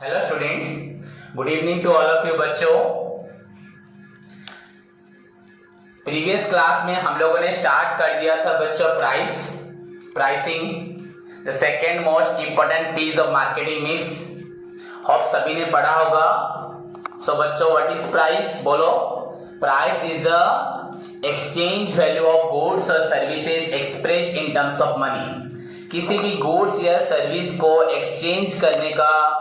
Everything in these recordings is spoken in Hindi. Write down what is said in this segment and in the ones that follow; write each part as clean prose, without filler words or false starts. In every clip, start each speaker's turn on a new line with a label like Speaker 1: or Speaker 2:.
Speaker 1: Hello students, good evening to all of you बच्चों। प्रीवियस क्लास में हम लोगों ने स्टार्ट कर दिया था बच्चों pricing, the second most important piece of marketing mix. Hope सभी ने पढ़ा होगा। सो बच्चों, व्हाट इज प्राइस? बोलो। Price is the exchange value of goods और services expressed in terms of money. किसी भी गुड्स या सर्विस को एक्सचेंज करने का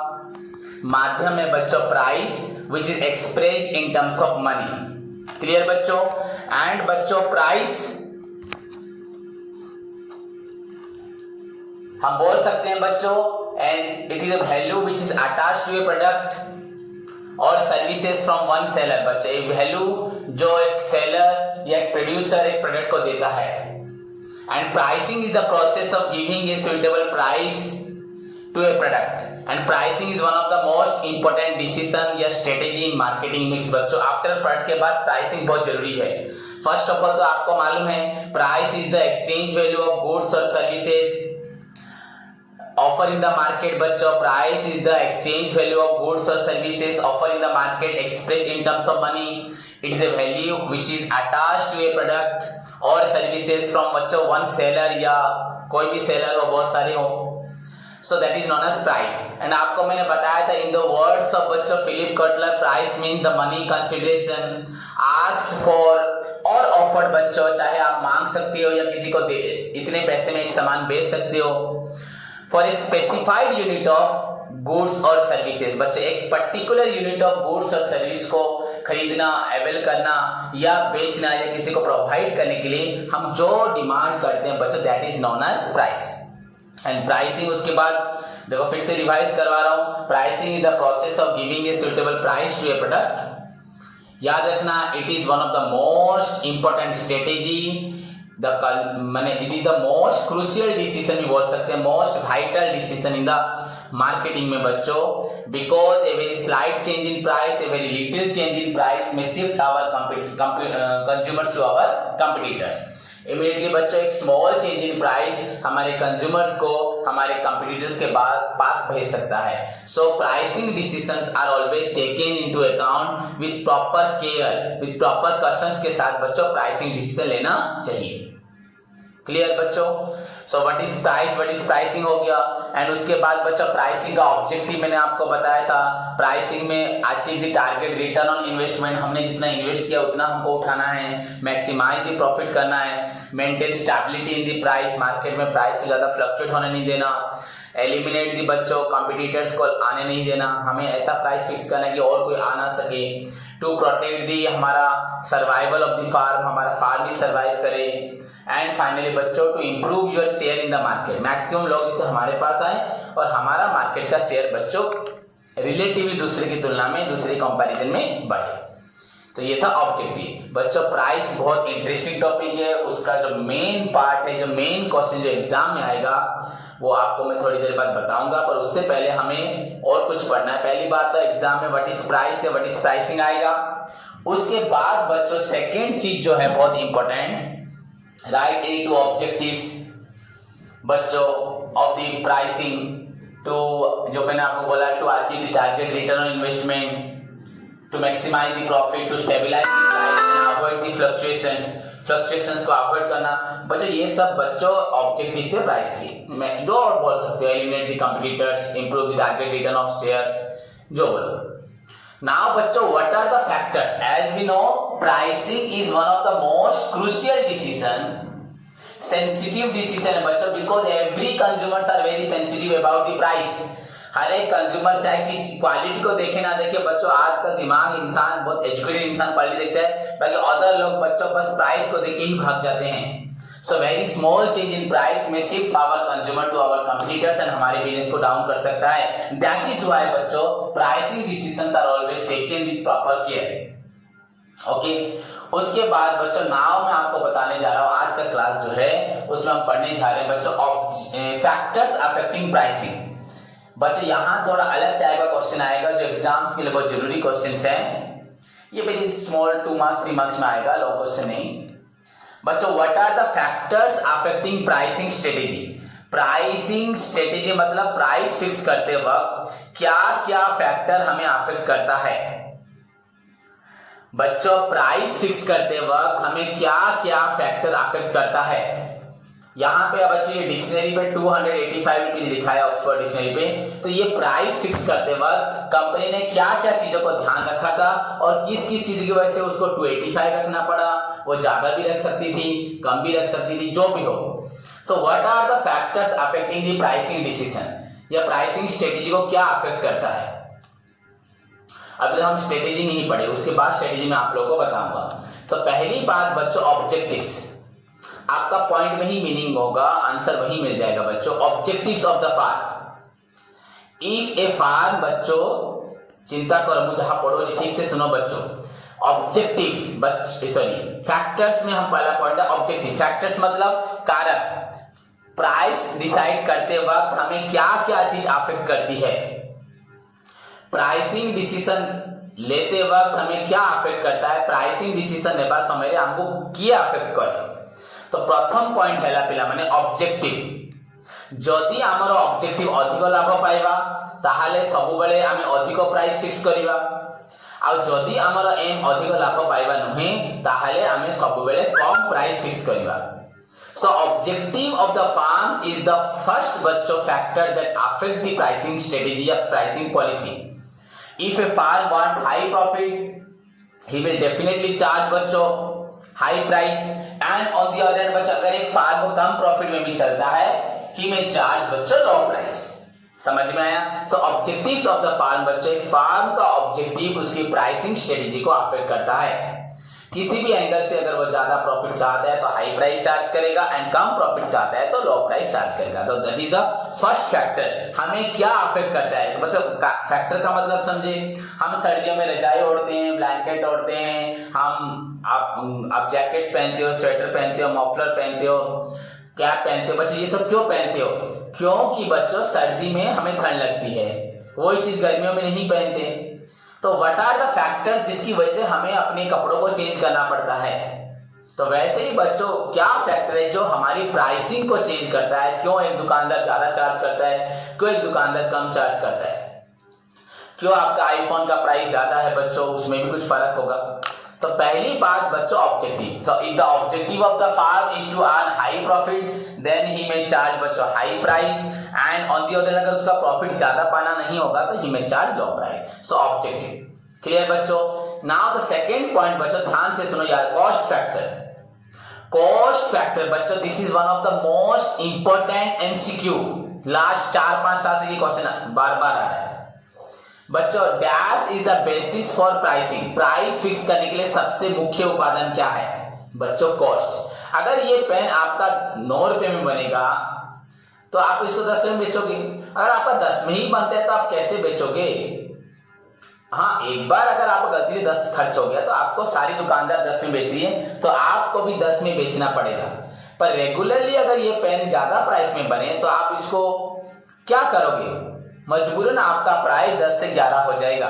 Speaker 1: माध्यम है बच्चों price, which is expressed in terms of money. Clear बच्चों? एंड बच्चों, प्राइस हम बोल सकते हैं बच्चों, and it is a value which is attached to a product और सर्विसेज फ्रॉम वन सेलर। बच्चों, एक वैल्यू जो एक सेलर या एक प्रोड्यूसर एक प्रोडक्ट को देता है। And pricing is the process of giving a suitable price to a product, and pricing is one of the most important decision या strategy in marketing mix। बच्चों, आफ्टर प्रोडक्ट के बाद प्राइसिंग बहुत जरूरी है। फर्स्ट ऑफ ऑल तो आपको मालूम है, price is the exchange value of goods और services offer in the market. बच्चों, price is the exchange value of goods और services offer in the market expressed in terms of money. It is a value which is attached to a product और सर्विसेज फ्रॉम बच्चों वन सेलर या कोई भी सेलर हो, बहुत सारे हो। So that is known as price। and आपको मैंने बताया था, in the words of बच्चों Philip Kotler, price means the money consideration asked for or offered। बच्चों, चाहे आप मांग सकते हो या किसी को इतने पैसे में एक सामान बेच सकते हो, for a specified unit of goods और सर्विसेज। बच्चों, एक पर्टिकुलर यूनिट ऑफ गुड्स और सर्विस को खरीदना, अवेल करना या बेचना या किसी को प्रोवाइड करने के लिए हम जो डिमांड करते हैं बच्चों, that is known as price. And pricing, उसके बाद देखो फिर से रिवाइज करवा रहा हूं, pricing is the process of giving a suitable price to a product. याद रखना, it is one of the most important strategy, it is the most crucial decision भी बोल सकते हैं, most vital decision in the marketing में बच्चों, because a very slight change in price, a very little change in price में shift our consumers to our competitors. Immediately बच्चों, एक स्मॉल चेंज इन प्राइस हमारे कंज्यूमर्स को हमारे कंपटीटर्स के पास भेज सकता है। So pricing decisions are always taken into account with proper care, with proper cautions के साथ बच्चों प्राइसिंग डिसीजन लेना चाहिए। क्लियर बच्चों? So what is price, what is pricing हो गया। एंड उसके बाद बच्चों, प्राइसिंग का ऑब्जेक्टिव मैंने आपको बताया था, प्राइसिंग में achieve the target return on investment. हमने जितना इन्वेस्ट किया उतना हमको उठाना है, मैक्सिमाइज द प्रॉफिट करना है, maintain stability in the price, market में प्राइस को ज्यादा फ्लक्चुएट होने नहीं देना, एलिमिनेट द बच्चों कॉम्पिटिटर्स को आने नहीं देना, हमें ऐसा प्राइस फिक्स करना है कि और कोई आ ना सके, टू प्रोटेक्ट दी हमारा सर्वाइवल ऑफ द फार्म, हमारा फार्म भी सर्वाइव करे। एंड फाइनली बच्चों, to improve your share in the market, maximum लोग जिससे हमारे पास आए और हमारा मार्केट का शेयर बच्चों रिलेटिवली दूसरे की तुलना में, दूसरे कंपैरिजन में बढ़े। तो ये था ऑब्जेक्टिव बच्चों। प्राइस बहुत इंटरेस्टिंग टॉपिक है, उसका जो मेन पार्ट है, जो मेन क्वेश्चन जो एग्जाम में आएगा वो आपको मैं थोड़ी देर बाद बताऊंगा, पर उससे पहले हमें और कुछ पढ़ना है। पहली बात तो एग्जाम में व्हाट इज प्राइस है, व्हाट इज प्राइसिंग आएगा। उसके बाद बच्चों सेकेंड चीज जो है बहुत important, write any two objectives बच्चों ऑफ द प्राइसिंग टू, जो मैंने आपको बोला, to achieve the target return on investment, to maximise the profit, to stabilise the price and avoid the fluctuations को अवॉइड करना। बच्चों, ये सब बच्चों ऑब्जेक्टिव थे प्राइस की। मैं जो और बोल सकते हो, eliminate the competitors, improve the target return of shares, जो बोलो। Now बच्चों, what are the factors? As we know, pricing is one of the most crucial decision, sensitive decision है बच्चों, because every consumers are very sensitive about the price। हर एक कंज्यूमर चाहे किसी क्वालिटी को देखे ना देखे बच्चों, आज का दिमाग इंसान, बहुत एजुकेटेड इंसान क्वालिटी देखता है, बाकी अदर लोग बच्चों बस प्राइस को देख के ही भाग जाते हैं। So very small change in price में shift our consumer to our competitors and हमारे बिजनेस को डाउन कर सकता है। दैट इज व्हाई बच्चों pricing decisions are always taken with proper care. Okay, उसके बाद बच्चों नाउ मैं आपको बताने जा रहा हूं, आज का क्लास जो है उसमें हम पढ़ने जा रहे हैं बच्चों फैक्टर्स अफेक्टिंग प्राइसिंग। बच्चों, यहां थोड़ा अलग टाइप का क्वेश्चन आएगा जो एग्जाम्स के लिए बहुत जरूरी क्वेश्चन है। ये वेरी स्मॉल 2 मार्क्स 3 मार्क्स में आएगा, लॉन्ग क्वेश्चन नहीं। बच्चों, what are the factors affecting pricing strategy? Pricing strategy मतलब प्राइस फिक्स करते वक्त क्या क्या फैक्टर हमें अफेक्ट करता है। बच्चों प्राइस फिक्स करते वक्त हमें क्या क्या फैक्टर अफेक्ट करता है। यहाँ पे बच्चों ये डिक्शनरी पे 285 रुपीज लिखा है ऑक्सफोर्ड डिक्शनरी पे। तो ये प्राइस फिक्स करते वक्त कंपनी ने क्या क्या चीजों को ध्यान रखा था और किस किस चीज की वजह से उसको 285 रखना पड़ा। वो ज्यादा भी रख सकती थी, कम भी रख सकती थी, जो भी हो। So what are the factors affecting the pricing decision, या प्राइसिंग स्ट्रेटेजी को क्या अफेक्ट करता है। अभी हम स्ट्रेटेजी नहीं पढ़े, उसके बाद स्ट्रेटेजी में आप लोगों को बताऊंगा। तो पहली बात बच्चों ऑब्जेक्टिव्स, आपका पॉइंट में ही मीनिंग होगा, आंसर वही मिल जाएगा बच्चों। Objectives of the firm. If a firm, बच्चों चिंता करो, मुझे पढ़ो जी, ठीक से सुनो बच्चों। ऑब्जेक्टिव्स सॉरी फैक्टर्स में हम पहला पॉइंट है ऑब्जेक्टिव। फैक्टर्स मतलब कारक। प्राइस डिसाइड करते वक्त हमें क्या क्या चीज अफेक्ट करती है। प्राइसिंग डिसीजन लेते वक्त हमें क्या अफेक्ट करता है। प्राइसिंग डिसीजन नेबा समय हमको क्या अफेक्ट करे। तो प्रथम पॉइंट है पिला माने ऑब्जेक्टिव। जदि आमर ऑब्जेक्टिव अधिक लाभ पाइबा ताहाले सब बेले आमे अधिक प्राइस फिक्स करिबा, आ जदि आमर एम अधिक लाभ पाइबा नुहे ताहाले आमे सब बेले कम प्राइस फिक्स करिबा। So objective of the firm is the first बच्चों factor that affect the pricing strategy or pricing policy. If a firm wants high profit, he will definitely charge बच्चों high price, and on the other बच्चों अगर एक फार्म को कम प्रॉफिट में भी चलता है, he may charge बच्चों लो प्राइस। समझ में आया। सो ऑब्जेक्टिव्स ऑफ द फार्म बच्चों, एक फार्म का ऑब्जेक्टिव उसकी प्राइसिंग स्ट्रेटेजी को अफेक्ट करता है। किसी भी एंगल से अगर वो ज्यादा प्रॉफिट चाहता है तो हाई प्राइस चार्ज करेगा, एंड कम प्रॉफिट चाहता है तो लो प्राइस चार्ज करेगा। तो that is the first factor. हमें क्या अफेक्ट करता है बच्चों, फैक्टर का मतलब समझे। हम सर्दियों में रजाई ओढ़ते हैं, ब्लैंकेट ओढ़ते हैं, आप जैकेट्स पहनते हो, स्वेटर पहनते हो, मफलर पहनते हो, कैप पहनते हो। बच्चों ये सब क्यों पहनते हो? क्योंकि बच्चों सर्दी में हमें ठंड लगती है, वही चीज गर्मियों में नहीं पहनते। तो व्हाट आर द फैक्टर्स जिसकी वजह से हमें अपने कपड़ों को चेंज करना पड़ता है। तो वैसे ही बच्चों क्या फैक्टर है जो हमारी प्राइसिंग को चेंज करता है। क्यों एक दुकानदार ज्यादा चार्ज करता है, क्यों एक दुकानदार कम चार्ज करता है, क्यों आपका आईफोन का प्राइस ज्यादा है बच्चों, उसमें भी कुछ फर्क होगा। तो पहली बात बच्चों ऑब्जेक्टिव। तो if the objective of the firm is to earn high profit, then he may charge बच्चों high price, and on the other अगर उसका प्रॉफिट ज्यादा पाना नहीं होगा तो he may charge low price. So objective clear बच्चों। नाउ द सेकंड पॉइंट बच्चों ध्यान से सुनो यार, कॉस्ट फैक्टर। कॉस्ट फैक्टर बच्चों this is one of the most important MCQ. Last 4-5 साल से ये क्वेश्चन बार बार आ रहा है बच्चों। Dash is the basis for pricing. Price fix करने के लिए सबसे मुख्य उपादान क्या है बच्चों? कॉस्ट। अगर ये पेन आपका 9 रुपए में बनेगा तो आप इसको 10 में बेचोगे। अगर आपका 10 में ही बनता है तो आप कैसे बेचोगे? हाँ, एक बार अगर आप गलती से 10 खर्च हो गया तो आपको सारी दुकानदार 10 में बेच रही है तो आपको भी 10 में बेचना पड़ेगा। पर रेगुलरली अगर ये पेन ज्यादा प्राइस में बने तो आप इसको क्या करोगे? मजबूरन आपका प्राइस 10 से 11 हो जाएगा।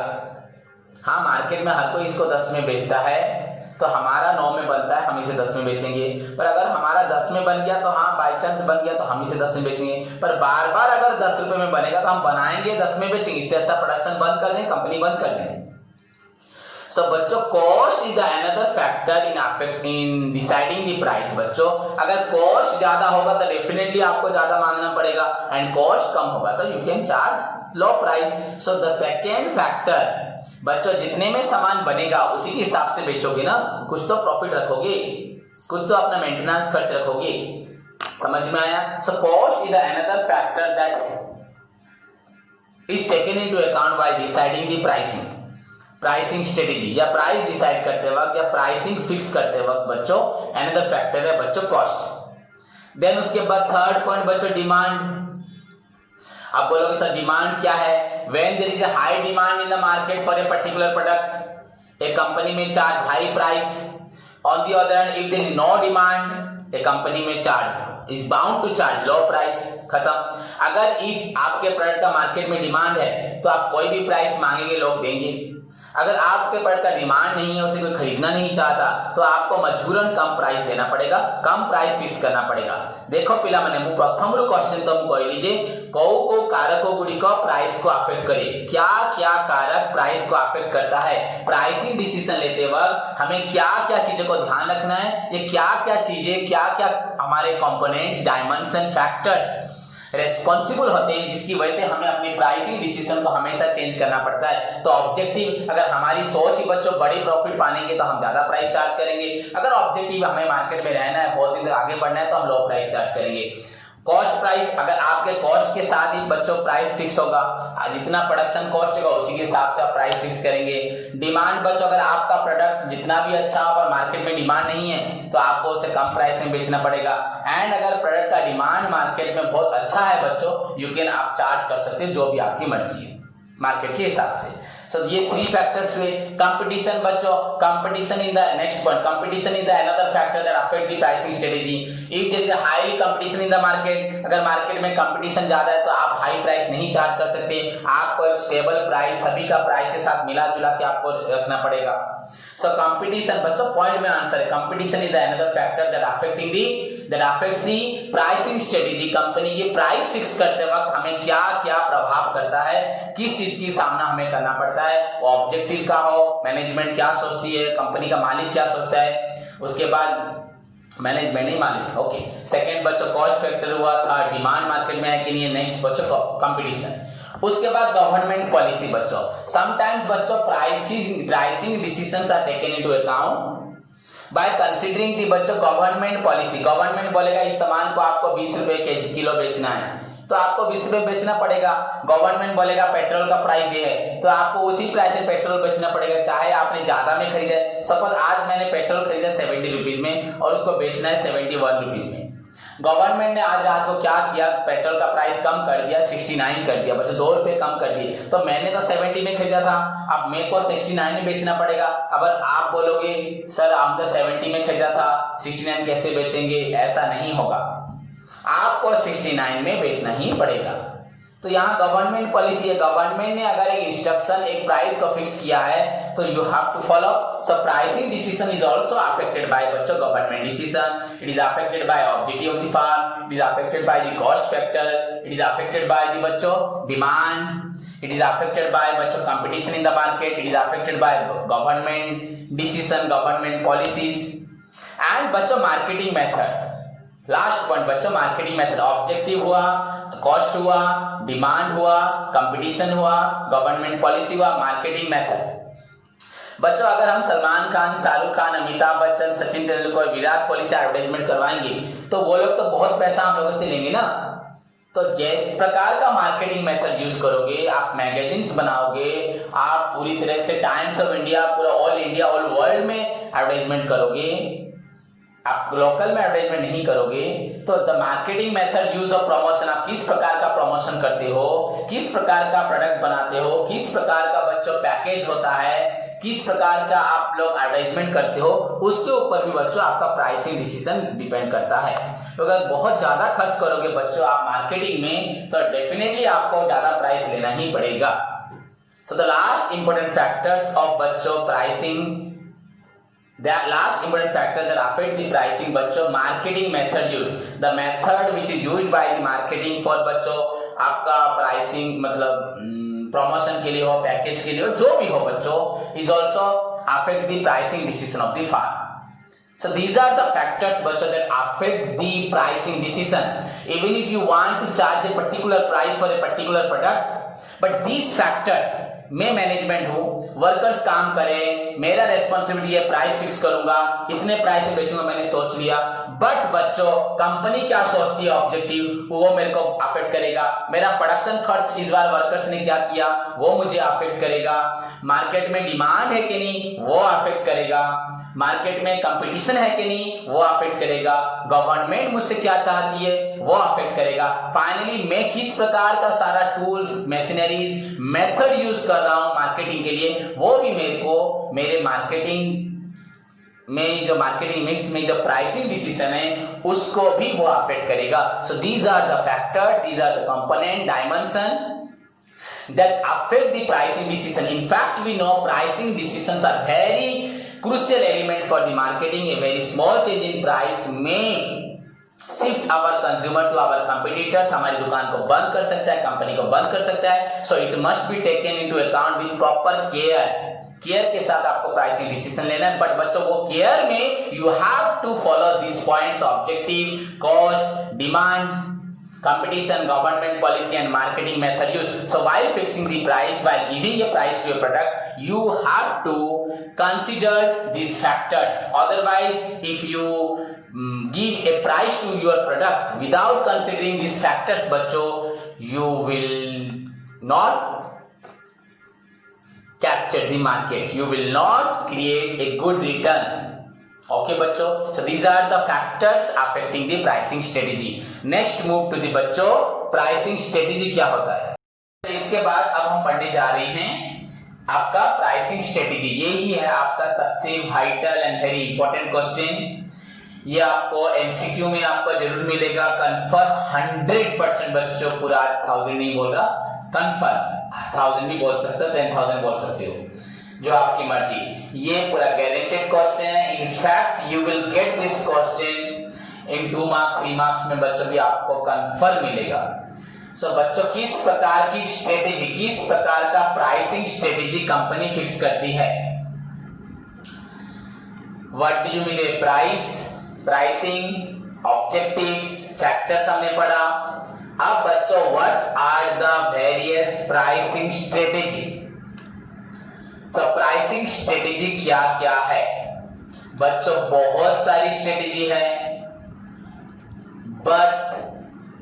Speaker 1: हाँ, मार्केट में हर कोई इसको 10 में बेचता है तो हमारा 9 में बनता है, हम इसे 10 में बेचेंगे। पर अगर हमारा 10 में बन गया तो हाँ बाई चांस बन गया तो हम इसे 10 में बेचेंगे। पर बार बार अगर 10 रुपए में बनेगा तो हम बनाएंगे 10 में बेचेंगे। इससे अच्छा प्रोडक्शन बंद कर दें, कंपनी बंद कर दें। सो बच्चों cost is the another factor in deciding the price. बच्चों अगर कॉस्ट ज्यादा होगा तो डेफिनेटली आपको ज्यादा मांगना पड़ेगा, एंड कॉस्ट कम होगा तो you can charge low price. So the second factor बच्चों, जितने में सामान बनेगा उसी के हिसाब से बेचोगे ना। कुछ तो प्रॉफिट रखोगे, कुछ तो अपना मेंटेनेंस खर्च रखोगे। समझ में आया? So cost is another factor that is taken into account while deciding the pricing strategy, या प्राइस डिसाइड करते वक्त या प्राइसिंग फिक्स करते वक्त बच्चों अनदर फैक्टर है बच्चों कॉस्ट। देन उसके बाद थर्ड पॉइंट बच्चों डिमांड। आप बोलोगे सर डिमांड क्या है? When there is a high demand in the market for a particular product, a company may charge high price. On the other hand, if there is no demand, a company may charge is bound to charge low price. खत्म। अगर if आपके प्रोडक्ट का मार्केट में डिमांड है तो आप कोई भी प्राइस मांगेंगे लोग देंगे। अगर आपके प्रोडक्ट का डिमांड नहीं है, उसे कोई खरीदना नहीं चाहता, तो आपको मजबूरन कम प्राइस देना पड़ेगा, कम प्राइस फिक्स करना पड़ेगा। देखो पिलामाने मु प्रथम रु क्वेश्चन तो मु कहली जे को कारक गुड़िक प्राइस को अफेक्ट करे, क्या क्या कारक प्राइस को अफेक्ट करता है। प्राइसिंग डिसीजन लेते वक्त हमें क्या क्या चीजों को ध्यान रखना है, ये क्या क्या चीजें, क्या क्या हमारे कंपोनेंट्स, डायमेंशन, फैक्टर्स रेस्पॉन्सिबल होते हैं जिसकी वजह से हमें अपनी प्राइसिंग डिसीजन को हमेशा चेंज करना पड़ता है। तो ऑब्जेक्टिव, अगर हमारी सोच ही बच्चों बड़ी प्रॉफिट पाने की तो हम ज्यादा प्राइस चार्ज करेंगे, अगर ऑब्जेक्टिव हमें मार्केट में रहना है, बहुत दिन आगे बढ़ना है, तो हम लो प्राइस चार्ज करेंगे। कॉस्ट प्राइस, अगर आपके कॉस्ट के साथ ही बच्चों प्राइस फिक्स होगा, जितना प्रोडक्शन कॉस्ट होगा उसी के हिसाब से आप प्राइस फिक्स करेंगे। डिमांड बच्चों, अगर आपका प्रोडक्ट जितना भी अच्छा हो पर मार्केट में डिमांड नहीं है तो आपको उसे कम प्राइस में बेचना पड़ेगा। एंड अगर प्रोडक्ट का डिमांड मार्केट में बहुत अच्छा है बच्चों, यू कैन आप चार्ज कर सकते हैं जो भी आपकी मर्जी है मार्केट के हिसाब से। So ये 3 factors हुए। Competition बच्चों, competition in the next point, competition is the another factor that affect the pricing strategy. If there is a high competition in the market, अगर मार्केट में कंपटीशन ज्यादा है तो आप हाई प्राइस नहीं चार्ज कर सकते, आपको एक स्टेबल प्राइस सभी का प्राइस के साथ मिला जुला के आपको रखना पड़ेगा। So competition बच्चों पॉइंट में आंसर है, competition is the another factor that affects the pricing strategy। Company की प्राइस फिक्स करते वक्त हमें क्या क्या प्रभाव करता है, किस चीज की सामना हमें करना पड़ता है, वो ऑब्जेक्टिव का हो, मैनेजमेंट क्या सोचती है, कंपनी का मालिक क्या सोचता है, उसके बाद मैनेजमेंट नहीं मालिक। ओके, सेकंड बच्चों कॉस्ट फैक्टर हुआ था, डिमांड मार्केट में है कि नहीं है। नेक्स्ट बच्चों कंपटीशन, उसके बाद गवर्नमेंट पॉलिसी बच्चों। समटाइम्स बच्चों pricing decisions are taken into account by considering the बच्चों गवर्नमेंट पॉलिसी। गवर्नमेंट बोलेगा इस सामान को आपको 20 रुपए किलो बेचना है तो आपको 20 रुपए बेचना पड़ेगा। गवर्नमेंट बोलेगा पेट्रोल का प्राइस ये है तो आपको उसी प्राइस से पेट्रोल बेचना पड़ेगा, चाहे आपने ज्यादा में खरीदा है। सपोज आज मैंने पेट्रोल खरीदा 70 रुपीज में और उसको बेचना है 71 रुपीज में। गवर्नमेंट ने आज रात को क्या किया, पेट्रोल का प्राइस कम कर दिया, 69 कर दिया बच्चों, 2 रुपए कम कर दिए। तो मैंने तो 70 में खरीदा था, अब मेरे को 69 में बेचना पड़ेगा। अब आप बोलोगे सर हम तो 70 में खरीदा था, 69 कैसे बेचेंगे, ऐसा नहीं होगा, आपको 69 में बेचना ही पड़ेगा। तो यहाँ गवर्नमेंट पॉलिसी है, गवर्नमेंट ने अगर एक इंस्ट्रक्शन एक प्राइस को फिक्स किया है तो you have to follow. So pricing decision is also affected by बच्चों government decision, it is affected by objective of the firm, it is affected by the cost factor, it is affected by the बच्चों demand, it is affected by बच्चों competition in the market, it is affected by government decision, government policies and बच्चों मार्केटिंग मेथड। लास्ट पॉइंट बच्चों मार्केटिंग मेथड, ऑब्जेक्टिव हुआ, कॉस्ट हुआ, डिमांड हुआ, कंपटीशन हुआ, गवर्नमेंट पॉलिसी हुआ, मार्केटिंग मेथड। बच्चों अगर हम सलमान खान, शाहरुख खान, अमिताभ बच्चन, सचिन तेंदुलकर, विराट कोहली से एडवर्टाइजमेंट करवाएंगे तो वो लोग तो बहुत पैसा हम लोगों से लेंगे ना। तो जिस प्रकार का मार्केटिंग मेथड यूज करोगे, आप मैगजीन्स बनाओगे, आप पूरी तरह से टाइम्स ऑफ इंडिया, पूरा ऑल इंडिया ऑल वर्ल्ड में एडवर्टाइजमेंट करोगे, आप लोकल में एडवर्टाइजमेंट नहीं करोगे। तो the marketing method use of promotion, आप किस प्रकार का प्रमोशन करते हो, किस प्रकार का प्रोडक्ट बनाते हो, किस प्रकार का बच्चों पैकेज होता है, किस प्रकार का आप लोग एडवर्टाइजमेंट करते हो, उसके ऊपर भी बच्चों आपका प्राइसिंग डिसीजन डिपेंड करता है। तो अगर बहुत ज्यादा खर्च करोगे बच्चों आप मार्केटिंग में तो डेफिनेटली आपको ज्यादा प्राइस लेना ही पड़ेगा। So the last important factors of बच्चों pricing, the last important factor that affect the pricing बच्चों marketing method use, the method which is used by the marketing for बच्चों आपका pricing मतलब promotion के लिए हो, पैकेज के लिए हो, जो भी हो बच्चों, is also affect the pricing decision of the farm. So these are the factors बच्चों that affect the pricing decision. Even if you want to charge a particular price for a particular product, but these factors, मैं मैनेजमेंट हूं, वर्कर्स काम करें, मेरा रेस्पॉन्सिबिलिटी है प्राइस फिक्स करूंगा, इतने प्राइस में बेचूंगा, मैंने सोच लिया। बट बच्चों कंपनी क्या सोचती है ऑब्जेक्टिव, वो मेरे को अफेक्ट करेगा। मेरा प्रोडक्शन खर्च इस बार वर्कर्स ने क्या किया वो मुझे अफेक्ट करेगा। मार्केट में डिमांड है कि नहीं वो अफेक्ट करेगा। मार्केट में कंपटीशन है कि नहीं वो अफेक्ट करेगा। गवर्नमेंट मुझसे क्या चाहती है वो अफेक्ट करेगा। फाइनली मैं किस प्रकार का सारा टूल्स, मशीनरीज, मेथड यूज कर रहा हूं मार्केटिंग के लिए, वो भी मेरे को मेरे मार्केटिंग में जो मार्केटिंग मिक्स में जो प्राइसिंग डिसीजन है उसको भी वो अफेक्ट करेगा। So these are the factor, these are the component, dimension that affect the pricing decision. In fact, we know pricing decisions are very crucial element for the marketing. A very small change in price may shift our consumer to our competitors. हमारी दुकान को बंद कर सकता है, कंपनी को बंद कर सकता है. So it must be taken into account with proper care. Care के साथ आपको प्राइसिंग डिसीजन लेना है. बट बच्चों वो केयर में you have to follow this points: objective, cost, demand, competition, government policy and marketing method used. So while fixing the price, while giving a price to a product, you have to consider these factors. Otherwise, if you give a price to your product without considering these factors, बच्चों, you will not capture the market. You will not create a good return. Okay बच्चों, so these are the factors affecting the pricing strategy. Next move to the बच्चों pricing strategy क्या होता है. तो इसके बाद अब हम पढ़ने जा रहे हैं आपका pricing strategy. यही है आपका सबसे vital and very important question. ये आपको MCQ में आपको जरूर मिलेगा. कंफर्म 100% बच्चों, पूरा 1000 नहीं बोल रहा, कंफर्म 1000 भी बोल सकते हो, 10,000 बोल सकते हो, जो आपकी मर्जी. ये पूरा गारंटेड क्वेश्चन है. In fact you will get this question in 2 marks 3 marks में बच्चों भी आपको कंफर्म मिलेगा. सो बच्चों, किस प्रकार की स्ट्रेटेजी, किस प्रकार का प्राइसिंग स्ट्रेटेजी कंपनी फिक्स करती है. What do you mean by price, pricing, objectives, factors हमने पढ़ा. अब बच्चों, what are the various pricing strategy. तो प्राइसिंग स्ट्रेटेजी क्या क्या है बच्चों? बहुत सारी स्ट्रेटेजी है, बट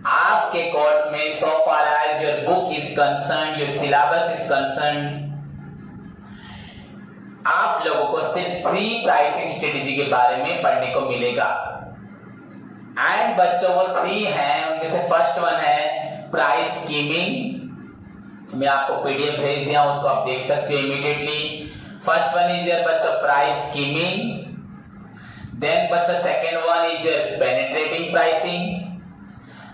Speaker 1: आपके कोर्स में so far as your book is concerned, your syllabus is concerned, आप लोगों को सिर्फ 3 प्राइसिंग स्ट्रेटेजी के बारे में पढ़ने को मिलेगा. एंड बच्चों वो 3 हैं, उनमें से फर्स्ट वन है प्राइस स्कीमिंग. मैं आपको पीडीएफ भेज दिया, उसको आप देख सकते हो immediately. First one is your बच्चों प्राइस स्कीमिंग. देन बच्चों second one is your penetrating pricing.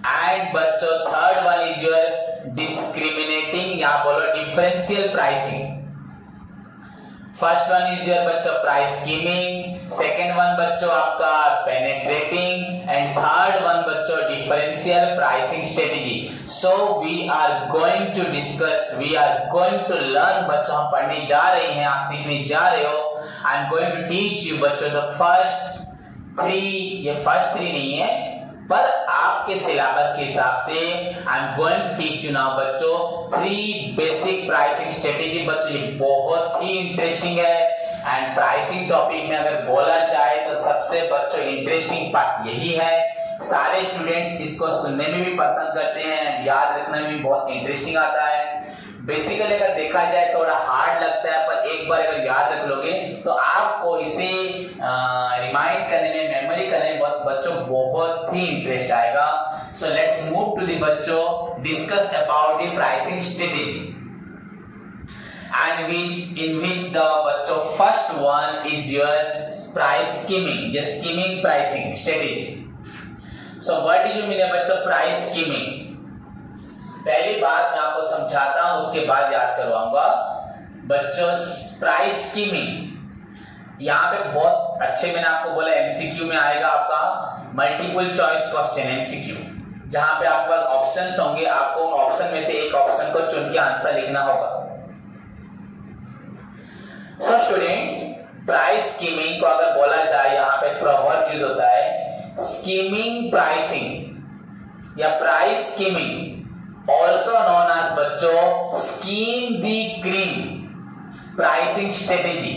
Speaker 1: And बच्चों third one is your discriminating या बोलो differential pricing. First one is your बच्चों प्राइस स्कीमिंग, सेकंड वन बच्चों आपका पेनिट्रेटिंग, एंड थर्ड वन बच्चों differential pricing strategy. So we are going to discuss, we are going to learn. बच्चों हम पढ़ने जा रहे हैं, आप सीखने जा रहे हो. I am going to teach you बच्चों द फर्स्ट 3. ये फर्स्ट 3 नहीं है, पर आपके सिलेबस के हिसाब से I am going to teach you now बच्चों 3 बेसिक प्राइसिंग स्ट्रेटेजी. बच्चों ये बहुत ही इंटरेस्टिंग है. एंड प्राइसिंग टॉपिक में अगर बोला जाए तो सबसे बच्चों इंटरेस्टिंग पार्ट यही है. सारे स्टूडेंट्स इसको सुनने में भी पसंद करते हैं, याद रखने में भी बहुत इंटरेस्टिंग आता है. बेसिकली अगर देखा जाए थोड़ा हार्ड लगता है, पर एक बार अगर याद रख लोगे तो आपको इसे रिमाइंड करने में, मेमोरी करने में बच्चों बहुत ही इंटरेस्ट आएगा. So let's move to the बच्चों discuss about the pricing strategy, and in which the बच्चों first one is your price skimming, the skimming pricing strategy. So what do you mean बच्चों price skimming? पहली बात मैं आपको समझाता हूं, उसके बाद याद करवाऊंगा. बच्चों प्राइस स्कीमिंग यहाँ पे बहुत अच्छे, मैंने आपको बोला एमसीक्यू में आएगा आपका मल्टीपल चॉइस क्वेश्चन एमसीक्यू, जहां पे आपके पास ऑप्शंस होंगे. आपको ऑप्शन में से एक ऑप्शन को चुन के आंसर लिखना होगा. सो स्टूडेंट्स, प्राइस स्कीमिंग को अगर बोला जाए, यहाँ पे प्रोवर्ब यूज होता है स्कीमिंग प्राइसिंग या price skimming, also known as बच्चों scheme the cream pricing strategy.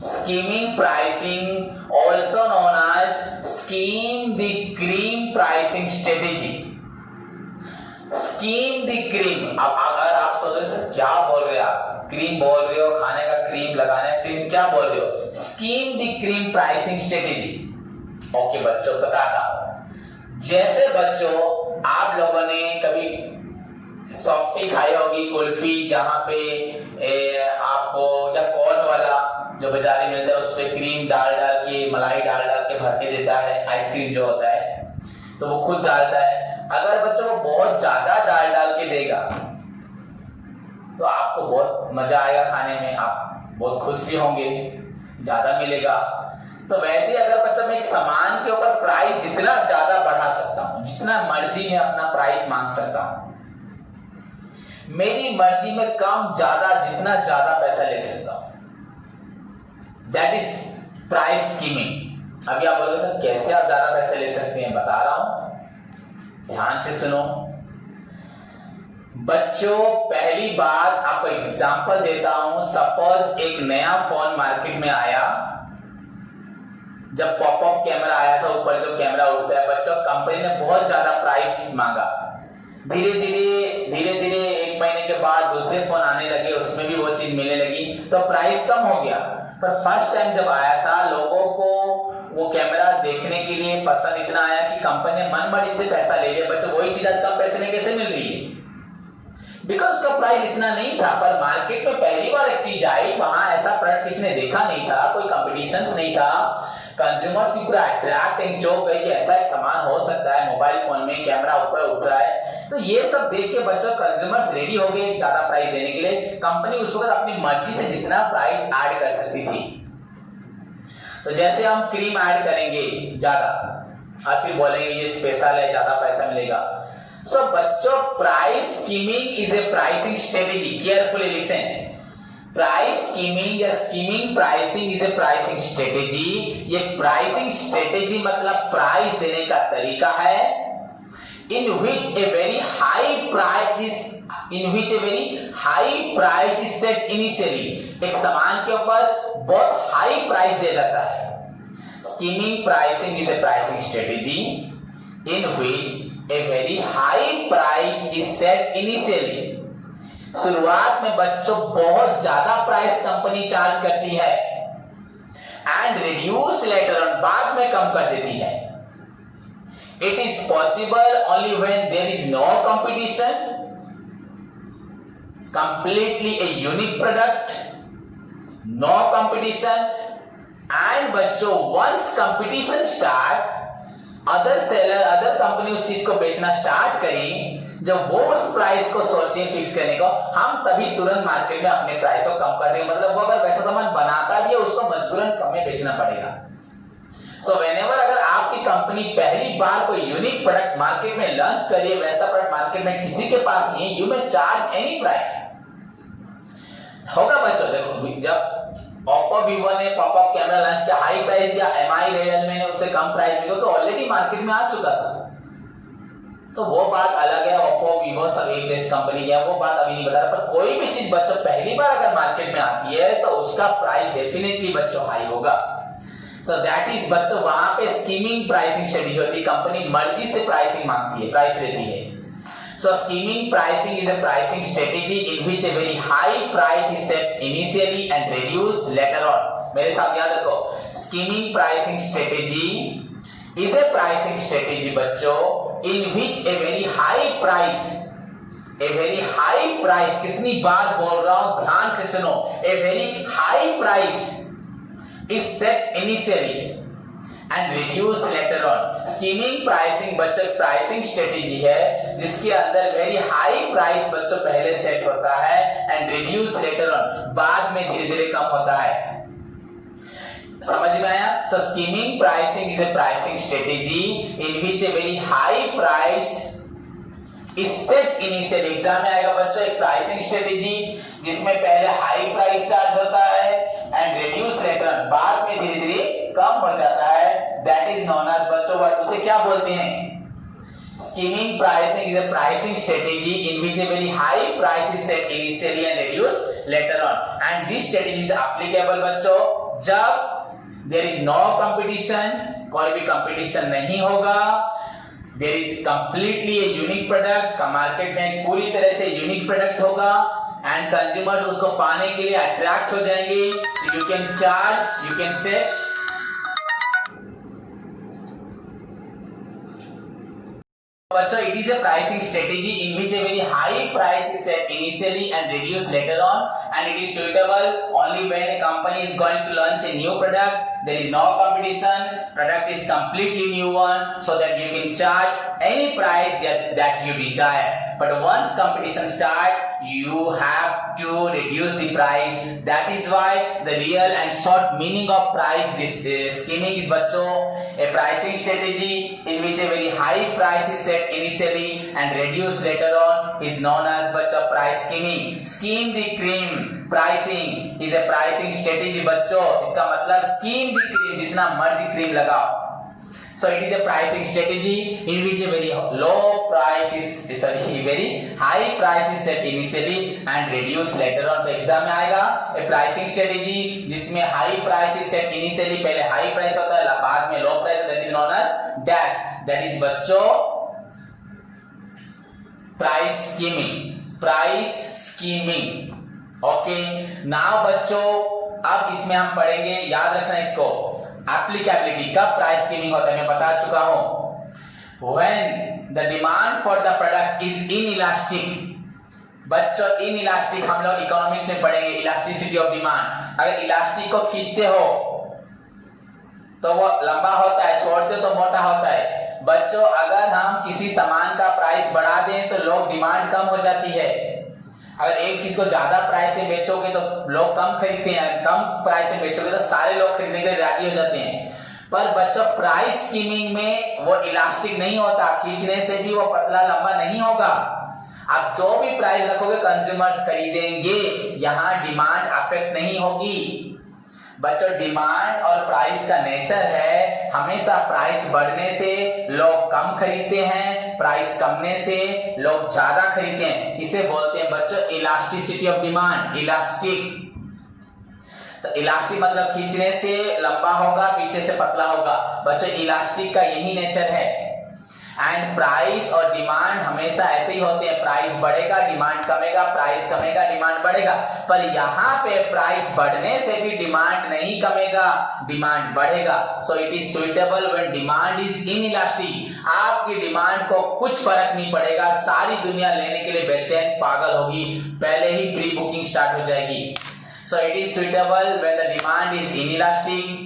Speaker 1: Scheming pricing also known as scheme the cream pricing strategy. Scheme the cream. अब अगर आप सोच रहे हो क्या बोल रहे हो आप, क्रीम बोल रहे हो, खाने का क्रीम लगाने का क्रीम, क्या बोल रहे हो? Scheme the cream pricing strategy. Okay बच्चों बताता हूं. जैसे बच्चों आप लोगों ने कभी सॉफ्टी खाई होगी, कुल्फी, जहां पे आपको या कॉर्न वाला जो बाजार में मिलता है उस पे क्रीम डाल डाल के, मलाई डाल डाल के भर के देता है. आइसक्रीम जो होता है तो वो खुद डालता है. अगर बच्चों वो बहुत ज्यादा डाल डाल के देगा तो आपको बहुत मजा आएगा खाने में, आप बहुत खुश भी होंगे, ज्यादा मिलेगा। तो वैसे अगर बच्चों मैं एक सामान के ऊपर प्राइस जितना ज्यादा बढ़ा सकता हूं, जितना मर्जी में अपना प्राइस मांग सकता हूं, मेरी मर्जी में कम ज्यादा जितना ज्यादा पैसा ले सकता हूं, दैट इज प्राइस स्कीमिंग। अभी आप बोलोगे सर कैसे आप ज्यादा पैसे ले सकते हैं, बता रहा हूं, ध्यान से सुनो बच्चों। पहली बात आपको एग्जांपल देता हूं, सपोज एक नया फोन मार्केट में आया, जब पॉपअप कैमरा आया था, ऊपर जो कैमरा उठता है बच्चों, कंपनी ने बहुत ज्यादा प्राइस मांगा। धीरे धीरे 1 महीने के बाद दूसरे फोन आने लगे, उसमें भी वो चीज मिलने लगी, तो प्राइस कम हो गया। पर फर्स्ट टाइम जब आया था, लोगों को वो कैमरा देखने के लिए पसंद इतना आया कि कंपनी ने मनमानी से पैसा ले लिया। बच्चों वही चीज आज कम पैसे में कैसे मिल रही है, बिकॉज उसका प्राइस इतना नहीं था। पर मार्केट में पहली बार एक चीज आई, वहां ऐसा प्रोडक्ट किसी ने देखा नहीं था, कोई कंपटीशन नहीं था, कंज्यूमर्स की पूरा अट्रैक्ट एंड चौक गई कि ऐसा एक सामान हो सकता है, मोबाइल फोन में कैमरा ऊपर उठ रहा है। तो ये सब देख के बच्चों कंज्यूमर्स रेडी हो गए ज्यादा प्राइस देने के लिए। कंपनी उस वक्त अपनी मर्जी से जितना प्राइस ऐड कर सकती थी। तो जैसे हम क्रीम ऐड करेंगे ज्यादा, और फिर बोलेंगे ये स्पेशल है, ज्यादा पैसा मिलेगा। सो बच्चों price skimming is a pricing strategy, carefully listen. Price skimming या skimming pricing is a pricing strategy. ये प्राइसिंग स्ट्रेटेजी मतलब प्राइस देने का तरीका है in which a very high price is set initially। एक सामान के ऊपर बहुत हाई प्राइस दिया जाता है। Skimming pricing is a pricing strategy in which a very high price is set initially। शुरुआत में बच्चों बहुत ज्यादा प्राइस कंपनी चार्ज करती है एंड रिड्यूस लेटर ऑन, बाद में कम कर देती है। It is possible only when there is no competition, completely a unique product, no competition, and बच्चों once competition start, other seller other company उस चीज को बेचना स्टार्ट करें, जब वो उस प्राइस को सोचे फिक्स करने को, हम तभी तुरंत मार्केट में अपने प्राइस को कम कर रहे हैं। मतलब वो अगर वैसा सामान बनाता भी है, उसको मजबूरन कम में बेचना पड़ेगा। सो व्हेनेवर अगर आपकी कंपनी पहली बार कोई यूनिक प्रोडक्ट मार्केट में लॉन्च करिए, वैसा प्रोडक्ट मार्केट में किसी के पास नहीं है, you may charge any price. होगा बच्चों, देखो जब ओप्पो वीवो ने पॉपअप कैमरा लॉन्च किया, हाई प्राइस दिया, एमआई रियलमी ने उससे कम प्राइस दिया, तो ऑलरेडी मार्केट में आ चुका था। तो वो बात अलग है, ओप्पो वीवो सब एक जैसी कंपनी की है, वो बात अभी नहीं बता रहा। पर कोई भी चीज बच्चों पहली बार अगर मार्केट में आती है तो उसका प्राइस डेफिनेटली बच्चों हाई होगा। सो दैट इज बच्चों वहां पे स्कीमिंग प्राइसिंग स्ट्रेटेजी होती है, कंपनी मर्जी से प्राइसिंग मांगती है, प्राइस लेती है। So scheming pricing is a pricing strategy in which a very high price is set initially and reduced later on। मेरे साथ याद रखो, scheming pricing strategy is a pricing strategy बच्चों in which a very high price, कितनी बार बोल रहा हूं ध्यान से सुनो, a very high price is set initially and reduce later on। Skimming pricing बच्चों प्राइसिंग स्ट्रेटेजी है जिसके अंदर वेरी हाई प्राइस बच्चों पहले सेट होता है एंड रिड्यूस लेटर ऑन, बाद में धीरे धीरे कम होता है। समझ में आया? So skimming pricing is a pricing strategy in which a very high price is set initially. Exam में आएगा बच्चों एक प्राइसिंग स्ट्रेटेजी जिसमें पहले हाई प्राइस चार्ज होता है एंड रिड्यूस लेटर ऑन, बाद में धीरे धीरे कम हो जाता है। दैट इज नोन एज बच्चों व्हाट, उसे क्या बोलते हैं? Skimming pricing is a pricing strategy in which a very high price is set initially and reduce later on, and this strategy is applicable बच्चों जब देयर इज नो कंपटीशन, कोई भी कंपटीशन नहीं होगा, there is completely a unique product, market में पूरी तरह से यूनिक प्रोडक्ट होगा एंड कंज्यूमर्स उसको पाने के लिए अट्रैक्ट हो जाएंगे। So you can charge, you can set बच्चों it is a pricing strategy in which a very high price is set initially and reduced later on, and it is suitable only when a company is going to launch a new product, there is no competition, product is completely new one, so that you can charge any price that you desire. But once competition start, you have to reduce the price. That is why the real and short meaning of price scheming is बच्चों a pricing strategy in which a very high price is set initially and reduced later on is known as बच्चों price scheming. Scheme the cream pricing is a pricing strategy बच्चों, इसका मतलब scheme the cream, जितना मर्जी क्रीम लगाओ. So it is a pricing strategy in which a very low price is very high price is set initially and reduced later on. तो एग्जाम में आएगा a pricing strategy जिसमें high price is set initially, पहले high price होता है बाद में low price, that is known as dash. That is बच्चों price scheming. Price scheming. Okay. Now बच्चों अब इसमें हम पढ़ेंगे, याद रखना इसको, एप्लीकेबिलिटी कब प्राइस स्कीमिंग होता है मैं बता चुका हूं. When the demand for the product is inelastic. बच्चों इनइलास्टिक हम लोग इकोनॉमिक्स में पढ़ेंगे, इलास्टिसिटी ऑफ डिमांड. अगर इलास्टिक को खींचते हो तो वो लंबा होता है, छोड़ते हो तो मोटा होता है. बच्चों अगर हम किसी सामान का प्राइस बढ़ा दें तो लोग डिमांड कम हो जाती है. अगर एक चीज को ज्यादा प्राइस से बेचोगे तो लोग कम खरीदते हैं, कम प्राइस से बेचोगे तो सारे लोग खरीदने के लिए राजी हो जाते हैं. पर बच्चों प्राइस स्कीमिंग में वो इलास्टिक नहीं होता, खींचने से भी वो पतला लंबा नहीं होगा. आप जो भी प्राइस रखोगे कंज्यूमर्स खरीदेंगे, यहाँ डिमांड अफेक्ट नहीं होगी. बच्चों डिमांड और प्राइस का नेचर है, हमेशा प्राइस बढ़ने से लोग कम खरीदते हैं, प्राइस कमने से लोग ज्यादा खरीदते हैं. इसे बोलते हैं बच्चों इलास्टिसिटी ऑफ डिमांड. इलास्टिक तो इलास्टिक मतलब खींचने से लंबा होगा, पीछे से पतला होगा. बच्चों इलास्टिक का यही नेचर है. एंड प्राइस और डिमांड हमेशा ऐसे ही होते हैं, प्राइस बढ़ेगा डिमांड कमेगा, प्राइस कमेगा डिमांड बढ़ेगा. पर यहाँ पे प्राइस बढ़ने से भी डिमांड नहीं कमेगा, डिमांड बढ़ेगा. सो it is suitable when demand is inelastic. आपकी डिमांड को कुछ फर्क नहीं पड़ेगा, सारी दुनिया लेने के लिए बेचैन पागल होगी, पहले ही प्री बुकिंग स्टार्ट हो जाएगी. So it is suitable when the demand is inelastic.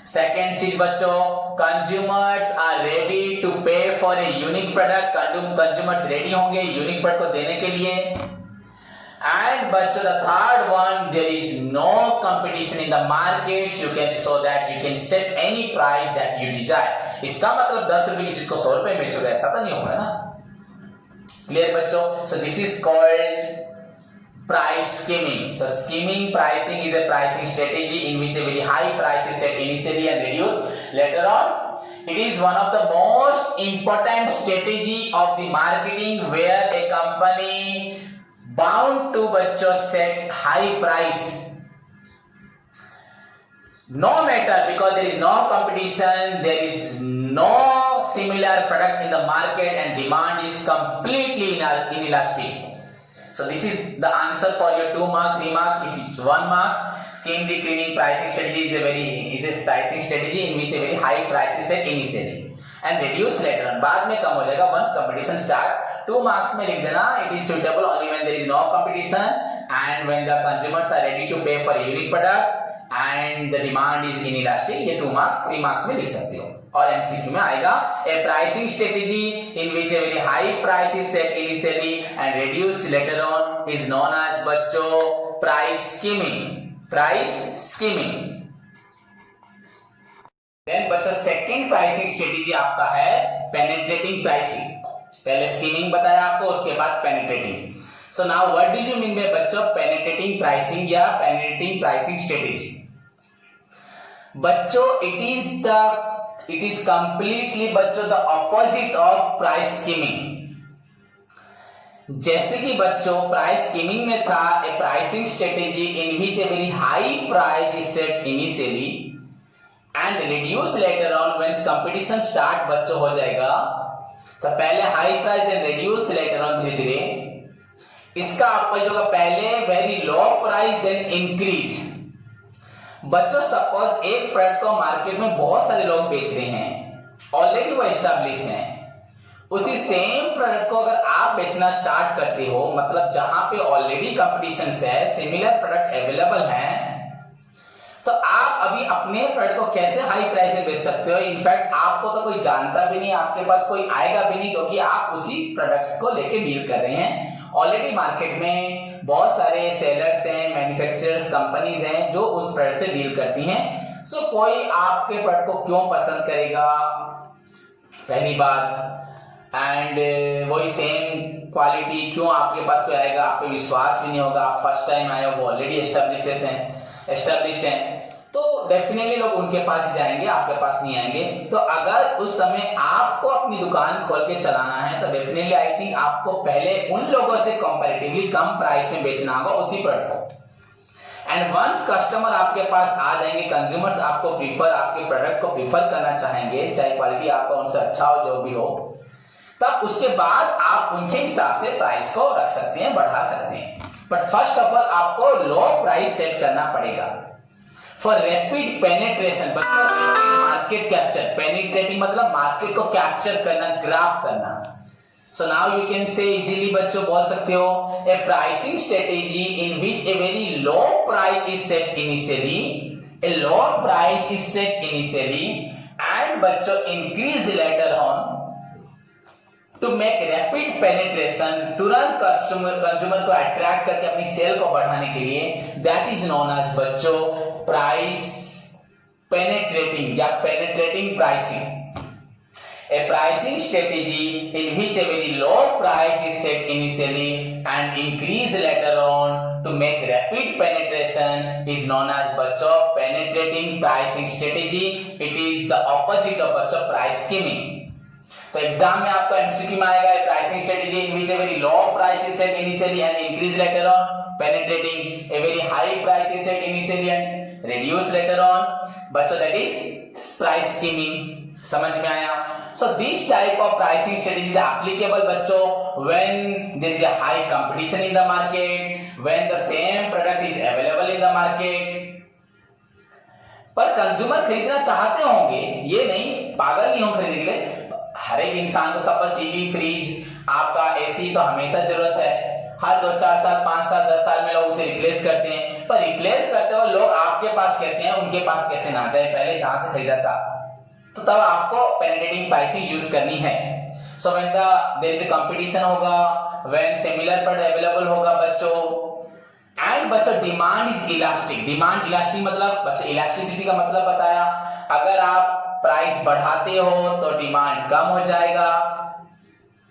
Speaker 1: Second चीज बच्चों, consumers are ready to pay for a unique product. Consumers ready होंगे यूनिक प्रोडक्ट को देने के लिए. एंड बच्चों the third one, there is no competition in the market, you can so that you can set any price that you desire. इसका मतलब 10 रुपए की चीज को 100 रुपए में बेचोगे, ऐसा तो नहीं होगा ना. क्लियर बच्चों? So this is called price scheming. So scheming pricing is a pricing strategy in which a very high price is set initially and reduced later on. It is one of the most important strategy of the marketing where a company bound to बच्चों set high price no matter, because there is no competition, there is no similar product in the market and demand is completely inelastic. So this is the answer for your 2 marks, 3 marks. If you 1 marks, scheme the creaming pricing strategy is a pricing strategy in which a very high price is set initially and reduce later on. बाद में कम हो जाएगा once competition start. 2 marks में लिख देना it is suitable only when there is no competition and when the consumers are ready to pay for a unique product and the demand is inelastic. ये 2 marks, 3 marks में लिख सकते हो. और MCQ में आएगा a pricing strategy in which a very high price is set initially and reduced later on is known as बच्चों price scheming. Price scheming. Then बच्चों second pricing strategy आपका है penetrating pricing. पहले scheming बताया आपको, उसके बाद penetrating. So now what do you mean by बच्चों penetrating pricing या penetrating pricing strategy? बच्चों it is completely बच्चों the opposite of price scheming. जैसे कि बच्चों प्राइस स्कीमिंग में था a pricing strategy in which a very high price is set initially and reduced later on when competition start बच्चों हो जाएगा. तो पहले high price then reduce later on धीरे धीरे. इसका अपोजिट होगा पहले very low price then increase. बच्चों सपोज एक प्रोडक्ट को मार्केट में बहुत सारे लोग बेच रहे हैं, ऑलरेडी वो एस्टैब्लिश हैं. उसी सेम प्रोडक्ट को अगर आप बेचना स्टार्ट करते हो, मतलब जहां पे ऑलरेडी कंपटीशन है, सिमिलर प्रोडक्ट अवेलेबल हैं, तो आप अभी अपने प्रोडक्ट को कैसे हाई प्राइस में बेच सकते हो? इनफैक्ट आपको तो कोई जानता भी नहीं, आपके पास कोई आएगा भी नहीं, क्योंकि आप उसी प्रोडक्ट को लेके डील कर रहे हैं ऑलरेडी मार्केट में बहुत सारे सेलर्स हैं, मैन्युफैक्चरर्स, कंपनीज हैं जो उस प्रोडक्ट से डील करती हैं। सो कोई आपके प्रोडक्ट को क्यों पसंद करेगा, पहली बात, एंड वही सेम क्वालिटी क्यों आपके पास कोई आएगा, आप पे विश्वास भी नहीं होगा, आप फर्स्ट टाइम आए हो, वो ऑलरेडी एस्टेब्लिश्ड हैं, तो डेफिनेटली लोग उनके पास ही जाएंगे, आपके पास नहीं आएंगे। तो अगर उस समय आपको अपनी दुकान खोल के चलाना है तो डेफिनेटली आई थिंक आपको पहले उन लोगों से कंपैरेटिवली कम प्राइस में बेचना होगा उसी प्रोडक्ट को। एंड वंस कस्टमर आपके पास आ जाएंगे, कंज्यूमर्स आपको आपके प्रोडक्ट को प्रीफर करना चाहेंगे, चाहे क्वालिटी आपका उनसे अच्छा हो, जो भी हो, तब उसके बाद आप उनके हिसाब से प्राइस को रख सकते हैं, बढ़ा सकते हैं। बट फर्स्ट ऑफ ऑल आपको लो प्राइस सेट करना पड़ेगा फॉर रैपिड पेनिट्रेशन। बच्चों, रैपिड मार्केट कैप्चर, पेनिट्रेटिंग मतलब मार्केट को कैप्चर करना, ग्राफ करना। So now you can say easily बच्चों बोल सकते हो a pricing strategy in which a very low price is set initially, a low price is set initially and बच्चों increase later on to make rapid penetration, तुरंत कंज्यूमर को अट्रैक्ट करके अपनी सेल को बढ़ाने के लिए, दैट इज नोन एज बच्चों प्राइस पेनिट्रेटिंग या penetrating pricing. A pricing strategy in which a very low price is set initially and increase later on to make rapid penetration is known as बच्चों penetrating pricing strategy. It is the opposite of बच्चों price skimming. तो एग्जाम में आपका एमसीक्यू में आएगा pricing strategy in which a very low price is set initially and increase later on, penetrating a very high price is set initially and reduce later on, बच्चों दैट इज प्राइस स्कीमिंग। समझ में आया? So this type of pricing strategy is applicable बच्चों when there is a high competition in the market, when the same product is available in the market. पर कंज्यूमर खरीदना चाहते होंगे, ये नहीं, पागल नहीं हो खरीदने के लिए। हर एक इंसान को सपोज टीवी, फ्रिज, आपका एसी तो हमेशा जरूरत है, हर 2-4 साल, 5 साल, 10 साल में लोग उसे रिप्लेस करते हैं। पर रिप्लेस करते हो लोग आपके पास कैसे हैं, उनके पास कैसे ना जाए, पहले जहां से खरीदा था, तो तब आपको पेनिट्रेटिंग प्राइसिंग यूज करनी है। So when there is a competition होगा, व्हेन सिमिलर प्रोडक्ट अवेलेबल होगा बच्चों, एंड बच्चों demand is elastic. Demand elastic मतलब बच्चों इलास्टिसिटी का मतलब बताया, अगर आप प्राइस बढ़ाते हो तो डिमांड कम हो जाएगा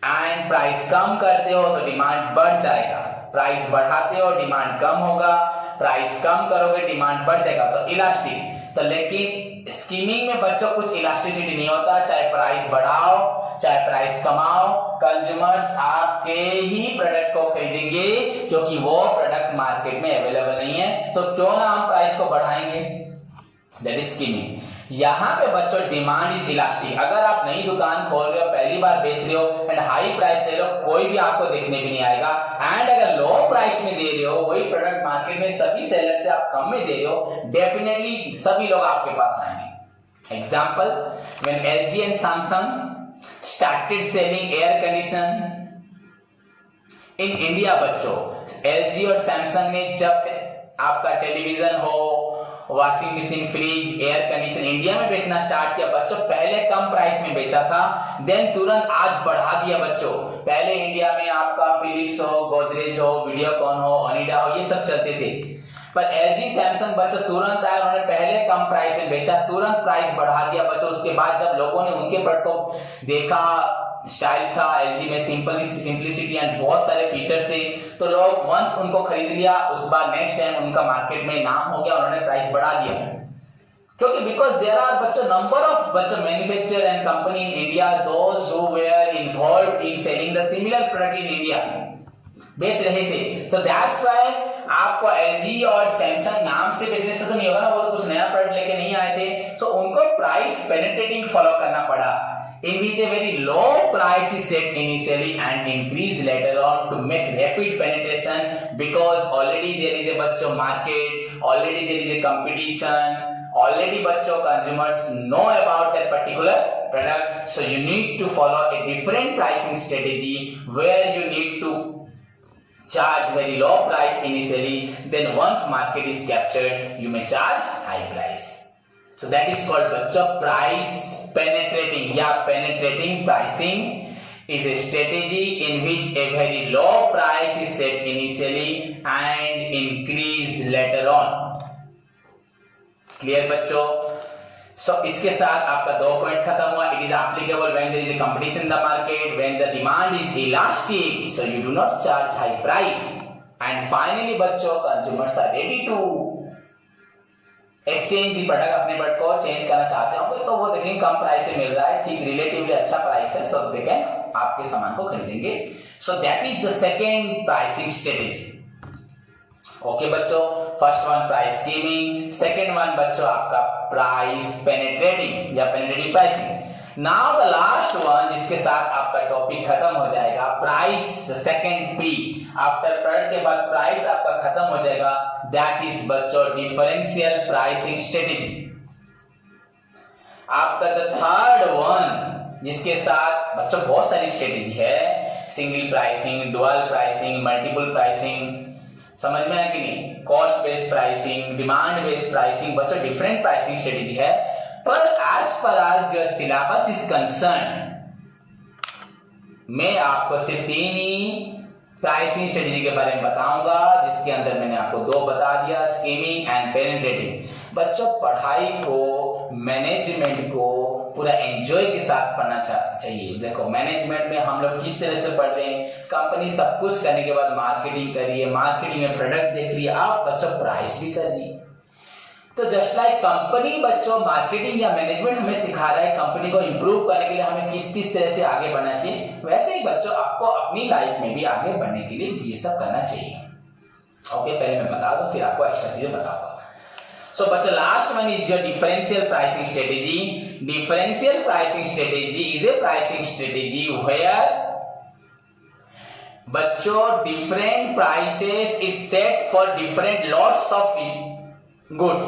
Speaker 1: एंड प्राइस कम करते हो तो डिमांड बढ़ जाएगा। प्राइस बढ़ाते हो डिमांड कम होगा, प्राइस कम करोगे डिमांड बढ़ जाएगा, तो इलास्टिक। तो लेकिन स्कीमिंग में बच्चों कुछ इलास्टिसिटी नहीं होता, चाहे प्राइस बढ़ाओ चाहे प्राइस कमाओ, कंज्यूमर्स आपके ही प्रोडक्ट को खरीदेंगे क्योंकि वो प्रोडक्ट मार्केट में अवेलेबल नहीं है, तो क्यों ना हम प्राइस को बढ़ाएंगे, दैट इज स्कीमिंग। यहां पे बच्चों डिमांड इज इलास्टिक। अगर आप नई दुकान खोल रहे हो, पहली बार बेच रहे हो एंड हाई प्राइस दे रहे हो, कोई भी आपको देखने भी नहीं आएगा। एंड अगर लो प्राइस में दे रहे हो, वही प्रोडक्ट मार्केट में सभी सेलर से आप कम में दे रहे हो, डेफिनेटली सभी लोग आपके पास आएंगे। Example, when LG and Samsung started selling air condition in India बच्चों, LG और Samsung ने जब आपका टेलीविजन हो, washing machine, fridge, air condition India में बेचना स्टार्ट किया बच्चों, पहले कम प्राइस में बेचा था, देन तुरंत आज बढ़ा दिया बच्चों। पहले इंडिया में आपका फिलिप्स हो, गोदरेज हो, वीडियोकॉन हो, ओनिडा हो, ये सब चलते थे, पर LG, Samsung बच्चों तुरंत आया, उन्होंने पहले कम प्राइस में बेचा, तुरंत प्राइस बढ़ा दिया बच्चों। उसके बाद जब लोगों ने उनके प्रोडक्ट को देखा, स्टाइल था LG में, सिंपलिसिटी एंड बहुत सारे फीचर्स थे, तो लोग वंस उनको खरीद लिया, उस बार नेक्स्ट टाइम उनका मार्केट में नाम हो गया, उन्होंने प्राइस बढ़ा दिया। क्योंकि बिकॉज देयर आर बच्चों नंबर ऑफ बच्चों manufacturer and company in India, those who were involved in selling the similar product in India, बेच रहे थे। सो दैट्स व्हाई आपको LG और Samsung नाम से बेचने से तो नहीं होगा ना, वो तो कुछ नया प्रोडक्ट लेके नहीं आए थे, सो उनको प्राइस पेनिट्रेटिंग फॉलो करना पड़ा, in which a very low price is set initially and increase later on to make rapid penetration, because already there is a बच्चों market, already there is a competition, already बच्चों consumers know about that particular product, so you need to follow a different pricing strategy where you need to charge very low price initially, then once market is captured you may charge high price. So that is called बच्चों price penetrating या penetrating pricing is a strategy in which a very low price is set initially and increase later on. Clear बच्चों? सो इसके साथ आपका 2 पॉइंट खत्म हुआ. It is applicable when there is a competition in the market, when the demand is elastic, so you do not charge high price. And finally बच्चों, consumers are ready to exchange the product. अपने प्रोडक्ट को चेंज करना चाहते होंगे तो वो देखेंगे कम प्राइस से मिल रहा है, ठीक रिलेटिवली अच्छा प्राइस है, सो दे कैन आपके सामान को खरीदेंगे. So that is the second pricing strategy. Okay बच्चों, first one price skimming, second one बच्चों आपका प्राइस पेनिट्रेटिंग या penetrating pricing. Now the last one जिसके साथ आपका टॉपिक खत्म हो जाएगा, price second P. After product के बाद प्राइस आपका खत्म हो जाएगा. दैट इज बच्चों डिफरेंशियल प्राइसिंग स्ट्रेटेजी. आपका द थर्ड वन जिसके साथ बच्चों बहुत सारी स्ट्रेटेजी है, single pricing, dual pricing, multiple pricing, समझ में आया कि नहीं? Cost based pricing, demand based pricing, बच्चों डिफरेंट प्राइसिंग स्ट्रेटेजी है. पर as per as your syllabus is concern, मैं आपको सिर्फ 3 ही प्राइसिंग स्ट्रेटेजी के बारे में बताऊंगा, जिसके अंदर मैंने आपको 2 बता दिया, स्कीमिंग एंड पेनिट्रेटिंग. बच्चों पढ़ाई को, मैनेजमेंट को पूरा एंजॉय के साथ पढ़ना चाहिए. देखो मैनेजमेंट में हम लोग किस तरह से पढ़ रहे हैं, कंपनी सब कुछ करने के बाद मार्केटिंग करिए, मार्केटिंग में प्रोडक्ट देख लिए, आप बच्चों प्राइस भी करिए. तो जस्ट लाइक कंपनी बच्चों मार्केटिंग या मैनेजमेंट हमें सिखा रहा है कंपनी को इंप्रूव करने के लिए हमें किस किस तरह से आगे बढ़ना चाहिए, वैसे ही बच्चों आपको अपनी लाइफ में भी आगे बढ़ने के लिए ये सब करना चाहिए. ओके, पहले मैं बता दूं फिर आपको एक्स्ट्रा चीजें बताऊंगा. सो बच्चों last one is your differential pricing strategy. Differential pricing strategy is a pricing strategy where बच्चों different prices is set for different lots of goods,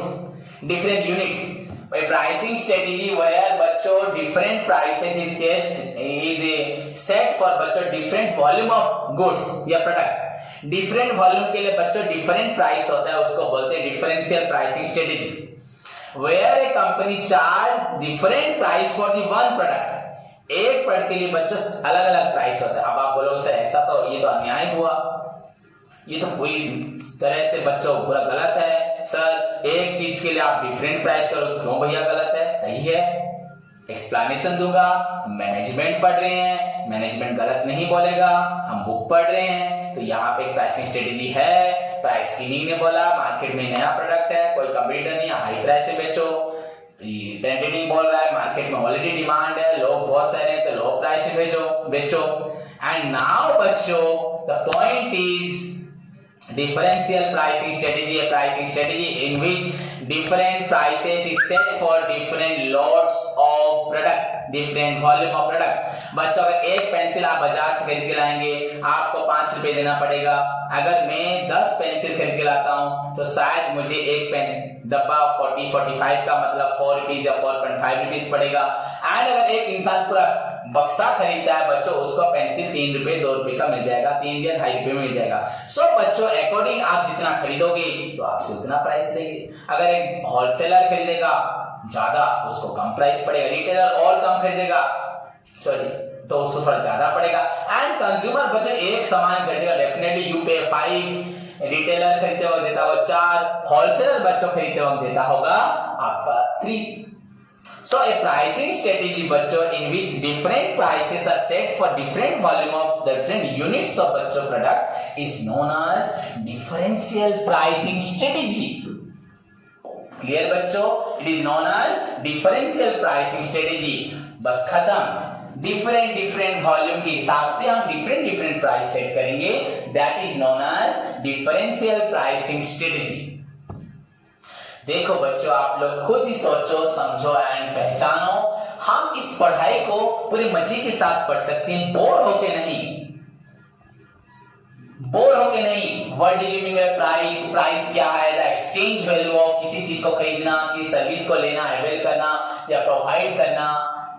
Speaker 1: different units. A pricing strategy where बच्चों different prices is a set for बच्चों different volume of goods या product. Different volume के लिए बच्चों different price होता है, उसको बोलते हैं differential pricing strategy. Where a company charge different price for the one product. एक प्रोडक्ट के लिए बच्चों अलग अलग प्राइस होता है. अब आप बोलोगे सर ऐसा तो ये तो अन्याय हुआ, ये तो पूरी तरह से बच्चों पूरा गलत है. सर एक चीज के लिए आप डिफरेंट प्राइस करो, क्यों भैया गलत है? सही है, एक्सप्लेनेशन दूंगा. मैनेजमेंट पढ़ रहे हैं, मैनेजमेंट गलत नहीं बोलेगा, हम बुक पढ़ रहे हैं. तो यहाँ पे एक प्राइसिंग स्ट्रेटेजी है. प्राइस स्कीमिंग ने बोला मार्केट में नया प्रोडक्ट है, कोई कंपटीटर नहीं, हाई प्राइस से बेचो. पेनिट्रेटिंग बोल रहा है मार्केट में ऑलरेडी डिमांड है, लोग बहुत सारे हैं, तो लो प्राइस से बेचो. एंड नाउ बच्चों the point is differential pricing strategy, a pricing strategy in which different prices is set for different lots of product, different volume of product. बच्चों अगर एक पेंसिल आप बाजार से खरीद के लाएंगे आपको 5 रुपए देना पड़ेगा. अगर मैं 10 पेंसिल खरीद के लाता हूं तो शायद मुझे एक पेन डब्बा 40-45 का मतलब 4 रुपीज या 4.5 रुपीज पड़ेगा. एंड अगर एक इंसान पूरा बक्सा खरीदता है बच्चों, उसको पेंसिल 3 रुपए 2 रुपए का मिल जाएगा, 3 या 2.5 रुपए मिल जाएगा. सो बच्चों अकॉर्डिंग आप जितना खरीदोगे तो आपसे उतना प्राइस देंगे. अगर एक होलसेलर खरीदेगा ज्यादा, उसको कम प्राइस पड़ेगा. रिटेलर और कम खरीदेगा तो उसको थोड़ा ज्यादा पड़ेगा. एंड कंज्यूमर बच्चों एक सामान खरीदेगा डेफिनेटली यू पे 5, रिटेलर खरीदते वक्त देता होगा 4, होलसेलर बच्चों खरीदते वक्त देता होगा आपका 3. So a pricing strategy बच्चों in which different prices are set for different volume of different units of बच्चों product is known as differential pricing strategy. Clear बच्चों? It is known as differential pricing strategy. बस खत्म. different वॉल्यूम के हिसाब से हम different प्राइस सेट करेंगे. That is known as differential pricing strategy. देखो बच्चों आप लोग खुद ही सोचो, समझो एंड पहचानो. हम इस पढ़ाई को पूरे मजे के साथ पढ़ सकते हैं, बोर होके नहीं. What do you mean by price? Price क्या है? द एक्सचेंज वैल्यू ऑफ किसी चीज को खरीदना, किसी सर्विस को लेना, अवेल करना या प्रोवाइड करना.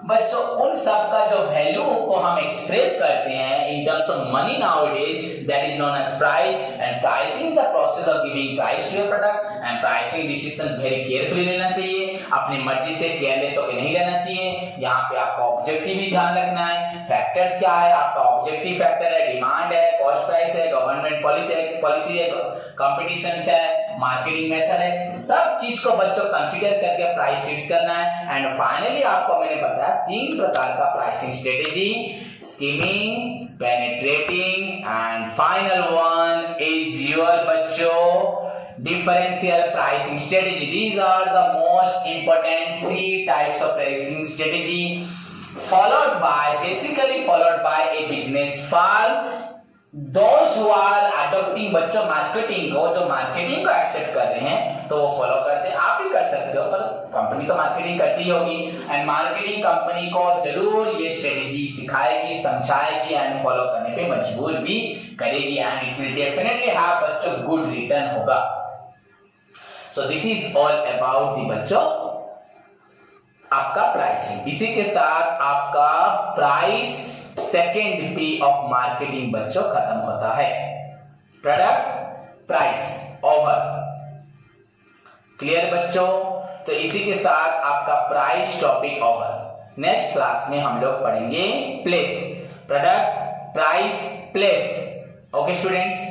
Speaker 1: बच्चों उन सब का जो वैल्यू को हम एक्सप्रेस करते हैं in terms of money nowadays, that is known as price. And pricing pricing the process of giving price to your product and pricing decisions very carefully लेना चाहिए, अपनी मर्जी से केयरलेस होकर नहीं लेना चाहिए। यहाँ पे आपका ऑब्जेक्टिव भी ध्यान रखना है। फैक्टर्स क्या है, आपका ऑब्जेक्टिव फैक्टर है, डिमांड है, कॉस्ट प्राइस है, गवर्नमेंट पॉलिसी है, कंपटीशन है, मार्केटिंग मेथड है, सब चीज को बच्चों कंसीडर करके प्राइस फिक्स करना है। एंड फाइनली आपको मैंने बताया 3 प्रकार का pricing strategy, skimming, penetrating and final one is your बच्चों differential pricing strategy. These are the most important 3 types of pricing strategy basically followed by a business firm. Those who are adopting बच्चों मार्केटिंग को, जो मार्केटिंग को एक्सेप्ट कर रहे हैं तो वो फॉलो करते हैं। आप भी कर सकते हो, पर कंपनी तो मार्केटिंग करती होगी एंड मार्केटिंग कंपनी को जरूर ये स्ट्रेटेजी सिखाएगी, समझाएगी एंड फॉलो करने पे मजबूर भी करेगी and it will definitely have बच्चों गुड रिटर्न होगा। So this is all about the बच्चों आपका प्राइसिंग। इसी के साथ आपका price second P of marketing बच्चों खत्म होता है। Product price over. क्लियर बच्चों? तो इसी के साथ आपका price topic over. Next class में हम लोग पढ़ेंगे place, product price place. Okay students.